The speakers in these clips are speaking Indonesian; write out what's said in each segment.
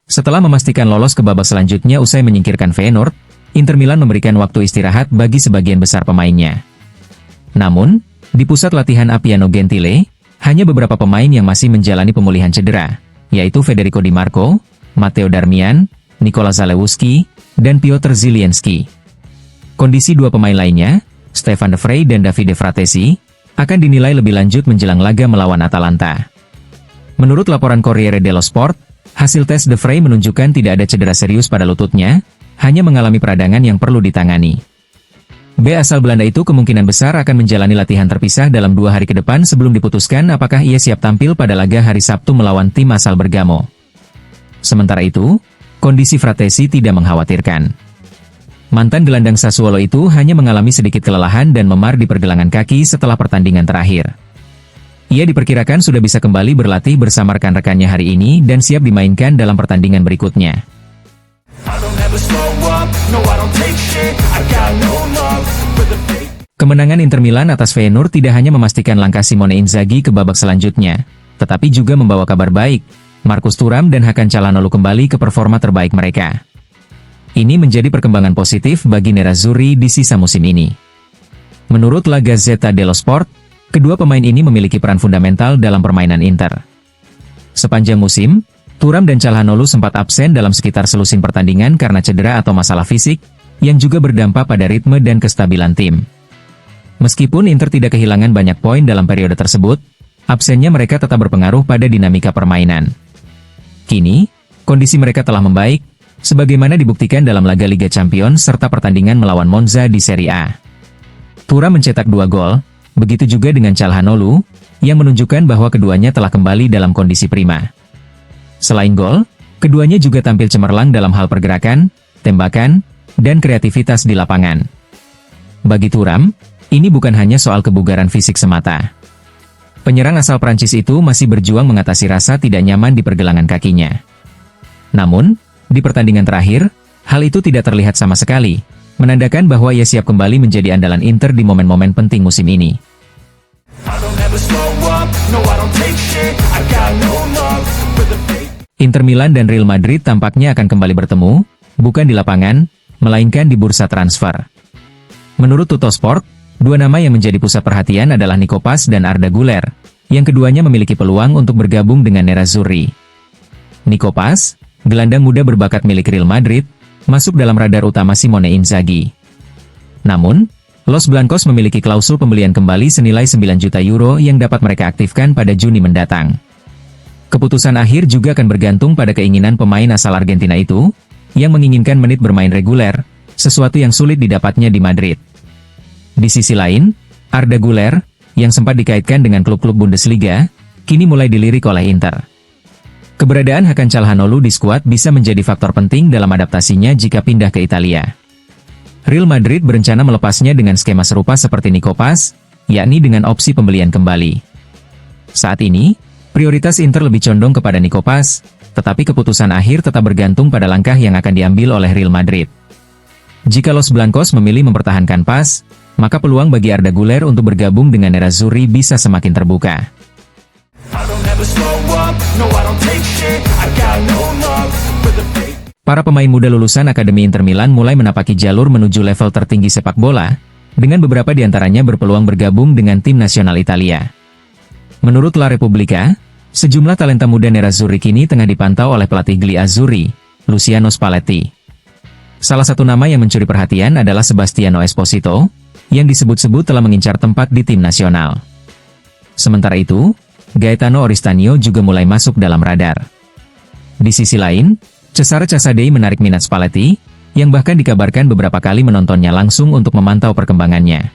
Setelah memastikan lolos ke babak selanjutnya usai menyingkirkan Feyenoord, Inter Milan memberikan waktu istirahat bagi sebagian besar pemainnya. Namun, di pusat latihan Appiano Gentile, hanya beberapa pemain yang masih menjalani pemulihan cedera, yaitu Federico Di Marco, Matteo Darmian, Nikola Zalewski, dan Piotr Zielinski. Kondisi dua pemain lainnya, Stefan De Vrij dan Davide Fratesi, akan dinilai lebih lanjut menjelang laga melawan Atalanta. Menurut laporan Corriere dello Sport, hasil tes De Vrij menunjukkan tidak ada cedera serius pada lututnya, hanya mengalami peradangan yang perlu ditangani. B asal Belanda itu kemungkinan besar akan menjalani latihan terpisah dalam 2 hari ke depan sebelum diputuskan apakah ia siap tampil pada laga hari Sabtu melawan tim asal Bergamo. Sementara itu, kondisi Fratesi tidak mengkhawatirkan. Mantan gelandang Sassuolo itu hanya mengalami sedikit kelelahan dan memar di pergelangan kaki setelah pertandingan terakhir. Ia diperkirakan sudah bisa kembali berlatih bersama rekan-rekannya hari ini dan siap dimainkan dalam pertandingan berikutnya. Kemenangan Inter Milan atas Feyenoord tidak hanya memastikan langkah Simone Inzaghi ke babak selanjutnya, tetapi juga membawa kabar baik. Marcus Thuram dan Hakan Çalhanoğlu kembali ke performa terbaik mereka. Ini menjadi perkembangan positif bagi Nerazzurri di sisa musim ini. Menurut La Gazzetta dello Sport, kedua pemain ini memiliki peran fundamental dalam permainan Inter. Sepanjang musim, Thuram dan Çalhanoğlu sempat absen dalam sekitar selusin pertandingan karena cedera atau masalah fisik, yang juga berdampak pada ritme dan kestabilan tim. Meskipun Inter tidak kehilangan banyak poin dalam periode tersebut, absennya mereka tetap berpengaruh pada dinamika permainan. Kini, kondisi mereka telah membaik, sebagaimana dibuktikan dalam laga Liga Champions serta pertandingan melawan Monza di Serie A. Thuram mencetak 2 gol, begitu juga dengan Çalhanoğlu, yang menunjukkan bahwa keduanya telah kembali dalam kondisi prima. Selain gol, keduanya juga tampil cemerlang dalam hal pergerakan, tembakan, dan kreativitas di lapangan. Bagi Thuram, ini bukan hanya soal kebugaran fisik semata. Penyerang asal Prancis itu masih berjuang mengatasi rasa tidak nyaman di pergelangan kakinya. Namun, di pertandingan terakhir, hal itu tidak terlihat sama sekali, menandakan bahwa ia siap kembali menjadi andalan Inter di momen-momen penting musim ini. Inter Milan dan Real Madrid tampaknya akan kembali bertemu, bukan di lapangan, melainkan di bursa transfer. Menurut Tuttosport, 2 nama yang menjadi pusat perhatian adalah Nico Paz dan Arda Güler, yang keduanya memiliki peluang untuk bergabung dengan Nerazzurri. Nico Paz, gelandang muda berbakat milik Real Madrid, masuk dalam radar utama Simone Inzaghi. Namun, Los Blancos memiliki klausul pembelian kembali senilai 9 juta euro yang dapat mereka aktifkan pada Juni mendatang. Keputusan akhir juga akan bergantung pada keinginan pemain asal Argentina itu, yang menginginkan menit bermain reguler, sesuatu yang sulit didapatnya di Madrid. Di sisi lain, Arda Güler, yang sempat dikaitkan dengan klub-klub Bundesliga, kini mulai dilirik oleh Inter. Keberadaan Hakan Çalhanoğlu di skuad bisa menjadi faktor penting dalam adaptasinya jika pindah ke Italia. Real Madrid berencana melepasnya dengan skema serupa seperti Nico Paz, yakni dengan opsi pembelian kembali. Saat ini, prioritas Inter lebih condong kepada Nico Paz, tetapi keputusan akhir tetap bergantung pada langkah yang akan diambil oleh Real Madrid. Jika Los Blancos memilih mempertahankan Paz, maka peluang bagi Arda Güler untuk bergabung dengan Nerazzurri bisa semakin terbuka. Para pemain muda lulusan Akademi Inter Milan mulai menapaki jalur menuju level tertinggi sepak bola, dengan beberapa di antaranya berpeluang bergabung dengan tim nasional Italia. Menurut La Repubblica, sejumlah talenta muda Nerazzurri kini tengah dipantau oleh pelatih Gli Azzurri, Luciano Spalletti. Salah satu nama yang mencuri perhatian adalah Sebastiano Esposito, yang disebut-sebut telah mengincar tempat di tim nasional. Sementara itu, Gaetano Oristanio juga mulai masuk dalam radar. Di sisi lain, Cesare Casadei menarik minat Spalletti, yang bahkan dikabarkan beberapa kali menontonnya langsung untuk memantau perkembangannya.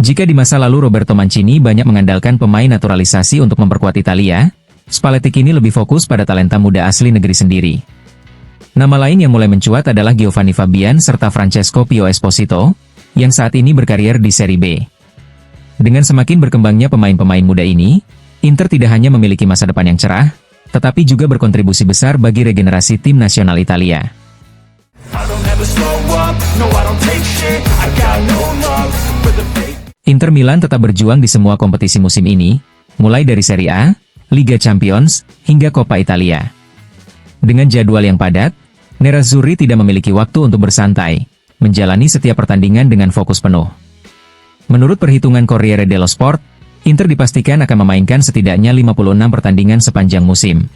Jika di masa lalu Roberto Mancini banyak mengandalkan pemain naturalisasi untuk memperkuat Italia, Spalletti kini lebih fokus pada talenta muda asli negeri sendiri. Nama lain yang mulai mencuat adalah Giovanni Fabian serta Francesco Pio Esposito, yang saat ini berkarier di Serie B. Dengan semakin berkembangnya pemain-pemain muda ini, Inter tidak hanya memiliki masa depan yang cerah, tetapi juga berkontribusi besar bagi regenerasi tim nasional Italia. Inter Milan tetap berjuang di semua kompetisi musim ini, mulai dari Serie A, Liga Champions, hingga Coppa Italia. Dengan jadwal yang padat, Nerazzurri tidak memiliki waktu untuk bersantai, menjalani setiap pertandingan dengan fokus penuh. Menurut perhitungan Corriere dello Sport, Inter dipastikan akan memainkan setidaknya 56 pertandingan sepanjang musim.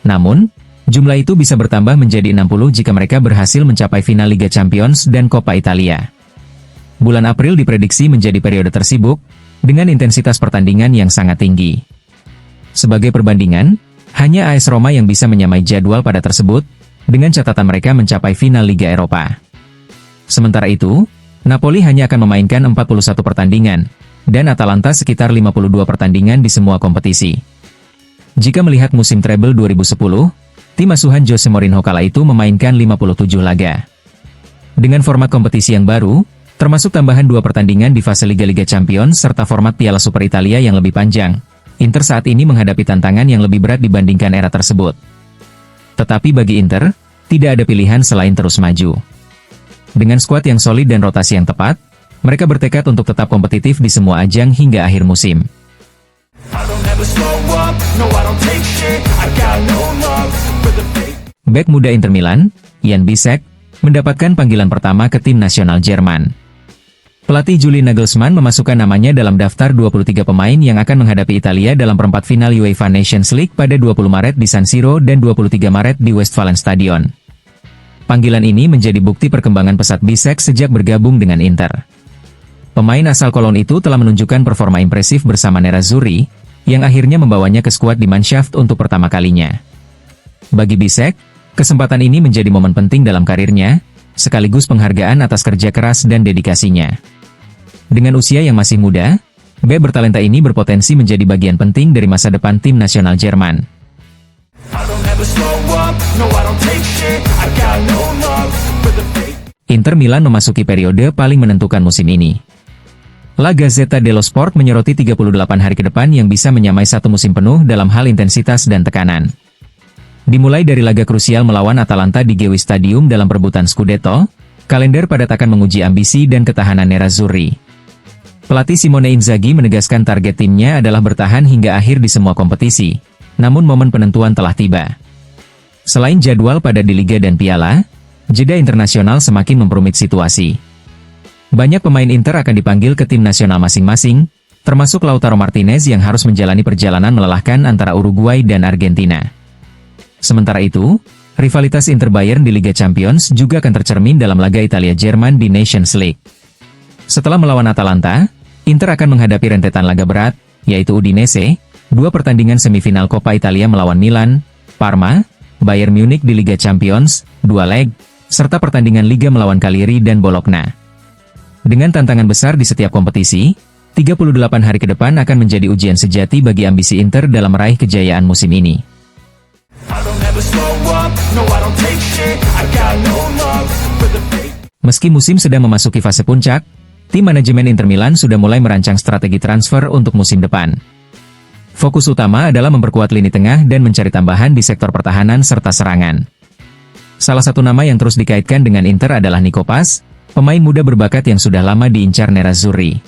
Namun, jumlah itu bisa bertambah menjadi 60 jika mereka berhasil mencapai final Liga Champions dan Coppa Italia. Bulan April diprediksi menjadi periode tersibuk, dengan intensitas pertandingan yang sangat tinggi. Sebagai perbandingan, hanya AS Roma yang bisa menyamai jadwal pada tersebut, dengan catatan mereka mencapai final Liga Eropa. Sementara itu, Napoli hanya akan memainkan 41 pertandingan, dan Atalanta sekitar 52 pertandingan di semua kompetisi. Jika melihat musim treble 2010, tim asuhan Jose Mourinho kala itu memainkan 57 laga. Dengan format kompetisi yang baru, termasuk tambahan 2 pertandingan di fase Liga-Liga Champions serta format Piala Super Italia yang lebih panjang, Inter saat ini menghadapi tantangan yang lebih berat dibandingkan era tersebut. Tetapi bagi Inter, tidak ada pilihan selain terus maju. Dengan skuad yang solid dan rotasi yang tepat, mereka bertekad untuk tetap kompetitif di semua ajang hingga akhir musim. Bek muda Inter Milan, Jan Bisek, mendapatkan panggilan pertama ke tim nasional Jerman. Pelatih Julian Nagelsmann memasukkan namanya dalam daftar 23 pemain yang akan menghadapi Italia dalam perempat final UEFA Nations League pada 20 Maret di San Siro dan 23 Maret di Westfalen Stadion. Panggilan ini menjadi bukti perkembangan pesat Bisek sejak bergabung dengan Inter. Pemain asal Kolon itu telah menunjukkan performa impresif bersama Nerazzurri, yang akhirnya membawanya ke skuad di Mannschaft untuk pertama kalinya. Bagi Bisek, kesempatan ini menjadi momen penting dalam karirnya, sekaligus penghargaan atas kerja keras dan dedikasinya. Dengan usia yang masih muda, bek bertalenta ini berpotensi menjadi bagian penting dari masa depan tim nasional Jerman. Inter Milan memasuki periode paling menentukan musim ini. La Gazzetta dello Sport menyoroti 38 hari ke depan yang bisa menyamai satu musim penuh dalam hal intensitas dan tekanan. Dimulai dari laga krusial melawan Atalanta di Gewi Stadium dalam perebutan Scudetto, kalender padat akan menguji ambisi dan ketahanan Nerazzurri. Pelatih Simone Inzaghi menegaskan target timnya adalah bertahan hingga akhir di semua kompetisi, namun momen penentuan telah tiba. Selain jadwal padat di Liga dan Piala, jeda internasional semakin memperumit situasi. Banyak pemain Inter akan dipanggil ke tim nasional masing-masing, termasuk Lautaro Martinez yang harus menjalani perjalanan melelahkan antara Uruguay dan Argentina. Sementara itu, rivalitas Inter Bayern di Liga Champions juga akan tercermin dalam laga Italia-Jerman di Nations League. Setelah melawan Atalanta, Inter akan menghadapi rentetan laga berat, yaitu Udinese, 2 pertandingan semifinal Coppa Italia melawan Milan, Parma, Bayern Munich di Liga Champions, 2 leg, serta pertandingan Liga melawan Cagliari dan Bologna. Dengan tantangan besar di setiap kompetisi, 38 hari ke depan akan menjadi ujian sejati bagi ambisi Inter dalam meraih kejayaan musim ini. Meski musim sedang memasuki fase puncak, tim manajemen Inter Milan sudah mulai merancang strategi transfer untuk musim depan. Fokus utama adalah memperkuat lini tengah dan mencari tambahan di sektor pertahanan serta serangan. Salah satu nama yang terus dikaitkan dengan Inter adalah Nico Paz, pemain muda berbakat yang sudah lama diincar Nerazzurri.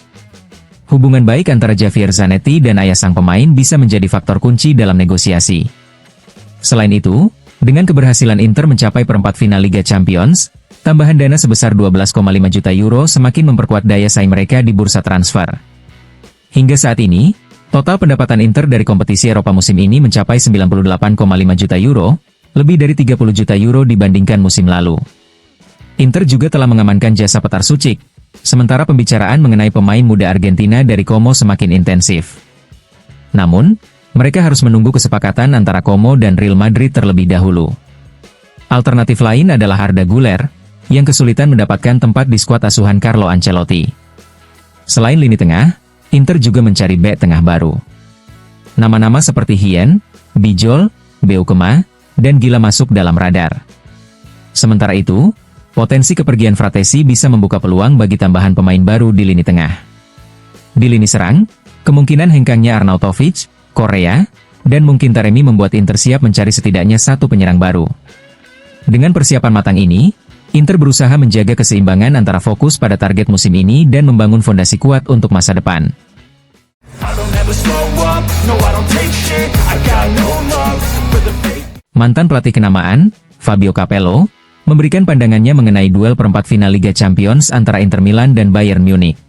Hubungan baik antara Javier Zanetti dan ayah sang pemain bisa menjadi faktor kunci dalam negosiasi. Selain itu, dengan keberhasilan Inter mencapai perempat final Liga Champions, tambahan dana sebesar 12,5 juta euro semakin memperkuat daya saing mereka di bursa transfer. Hingga saat ini, total pendapatan Inter dari kompetisi Eropa musim ini mencapai 98,5 juta euro, lebih dari 30 juta euro dibandingkan musim lalu. Inter juga telah mengamankan jasa Petar Sucic, sementara pembicaraan mengenai pemain muda Argentina dari Como semakin intensif. Namun, mereka harus menunggu kesepakatan antara Como dan Real Madrid terlebih dahulu. Alternatif lain adalah Arda Güler, yang kesulitan mendapatkan tempat di skuad asuhan Carlo Ancelotti. Selain lini tengah, Inter juga mencari bek tengah baru. Nama-nama seperti Hien, Bijol, Beukema, dan Gila masuk dalam radar. Sementara itu, potensi kepergian Fratesi bisa membuka peluang bagi tambahan pemain baru di lini tengah. Di lini serang, kemungkinan hengkangnya Arnautovic, Korea, dan mungkin Taremi membuat Inter siap mencari setidaknya satu penyerang baru. Dengan persiapan matang ini, Inter berusaha menjaga keseimbangan antara fokus pada target musim ini dan membangun fondasi kuat untuk masa depan. I don't ever slow up, no I don't take shit, I got no love for the fake. Mantan pelatih kenamaan, Fabio Capello, memberikan pandangannya mengenai duel perempat final Liga Champions antara Inter Milan dan Bayern Munich.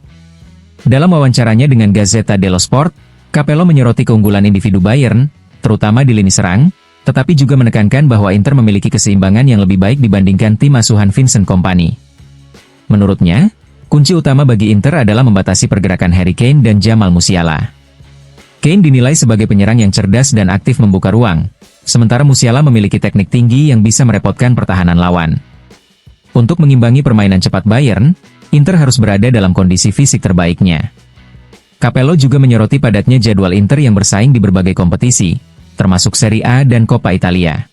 Dalam wawancaranya dengan Gazzetta dello Sport, Capello menyoroti keunggulan individu Bayern, terutama di lini serang, tetapi juga menekankan bahwa Inter memiliki keseimbangan yang lebih baik dibandingkan tim asuhan Vincent Kompany. Menurutnya, kunci utama bagi Inter adalah membatasi pergerakan Harry Kane dan Jamal Musiala. Kane dinilai sebagai penyerang yang cerdas dan aktif membuka ruang, sementara Musiala memiliki teknik tinggi yang bisa merepotkan pertahanan lawan. Untuk mengimbangi permainan cepat Bayern, Inter harus berada dalam kondisi fisik terbaiknya. Capello juga menyoroti padatnya jadwal Inter yang bersaing di berbagai kompetisi, termasuk Serie A dan Coppa Italia.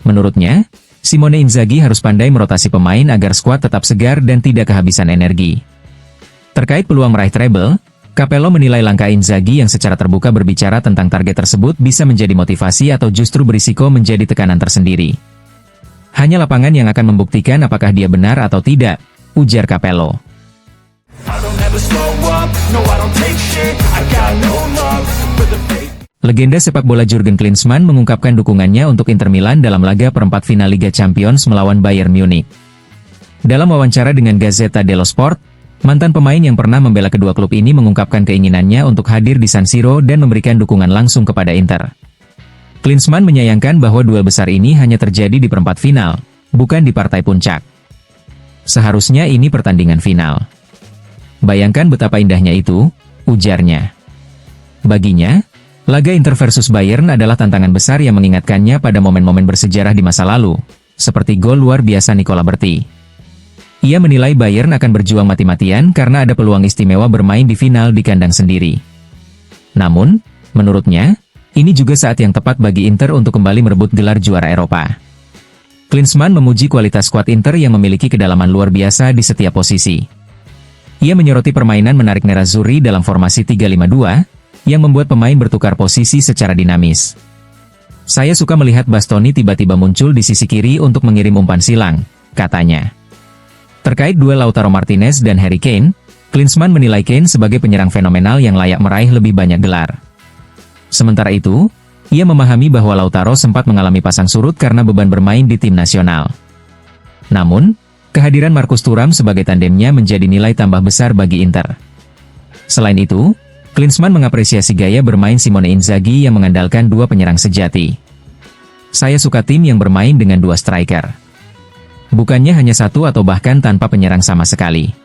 Menurutnya, Simone Inzaghi harus pandai merotasi pemain agar skuad tetap segar dan tidak kehabisan energi. Terkait peluang meraih treble, Capello menilai langkah Inzaghi yang secara terbuka berbicara tentang target tersebut bisa menjadi motivasi atau justru berisiko menjadi tekanan tersendiri. Hanya lapangan yang akan membuktikan apakah dia benar atau tidak, ujar Capello. I don't ever slow up, no I don't take shit, I got no love for the fake. Legenda sepak bola Jurgen Klinsmann mengungkapkan dukungannya untuk Inter Milan dalam laga perempat final Liga Champions melawan Bayern Munich. Dalam wawancara dengan Gazzetta dello Sport, mantan pemain yang pernah membela kedua klub ini mengungkapkan keinginannya untuk hadir di San Siro dan memberikan dukungan langsung kepada Inter. Klinsmann menyayangkan bahwa duel besar ini hanya terjadi di perempat final, bukan di partai puncak. Seharusnya ini pertandingan final. Bayangkan betapa indahnya itu, ujarnya. Baginya, laga Inter versus Bayern adalah tantangan besar yang mengingatkannya pada momen-momen bersejarah di masa lalu, seperti gol luar biasa Nicola Berti. Ia menilai Bayern akan berjuang mati-matian karena ada peluang istimewa bermain di final di kandang sendiri. Namun, menurutnya, ini juga saat yang tepat bagi Inter untuk kembali merebut gelar juara Eropa. Klinsmann memuji kualitas skuad Inter yang memiliki kedalaman luar biasa di setiap posisi. Ia menyoroti permainan menarik Nerazzurri dalam formasi 3-5-2, yang membuat pemain bertukar posisi secara dinamis. Saya suka melihat Bastoni tiba-tiba muncul di sisi kiri untuk mengirim umpan silang, katanya. Terkait duel Lautaro Martinez dan Harry Kane, Klinsmann menilai Kane sebagai penyerang fenomenal yang layak meraih lebih banyak gelar. Sementara itu, ia memahami bahwa Lautaro sempat mengalami pasang surut karena beban bermain di tim nasional. Namun, kehadiran Marcus Thuram sebagai tandemnya menjadi nilai tambah besar bagi Inter. Selain itu, Klinsmann mengapresiasi gaya bermain Simone Inzaghi yang mengandalkan dua penyerang sejati. Saya suka tim yang bermain dengan dua striker. Bukannya hanya satu atau bahkan tanpa penyerang sama sekali.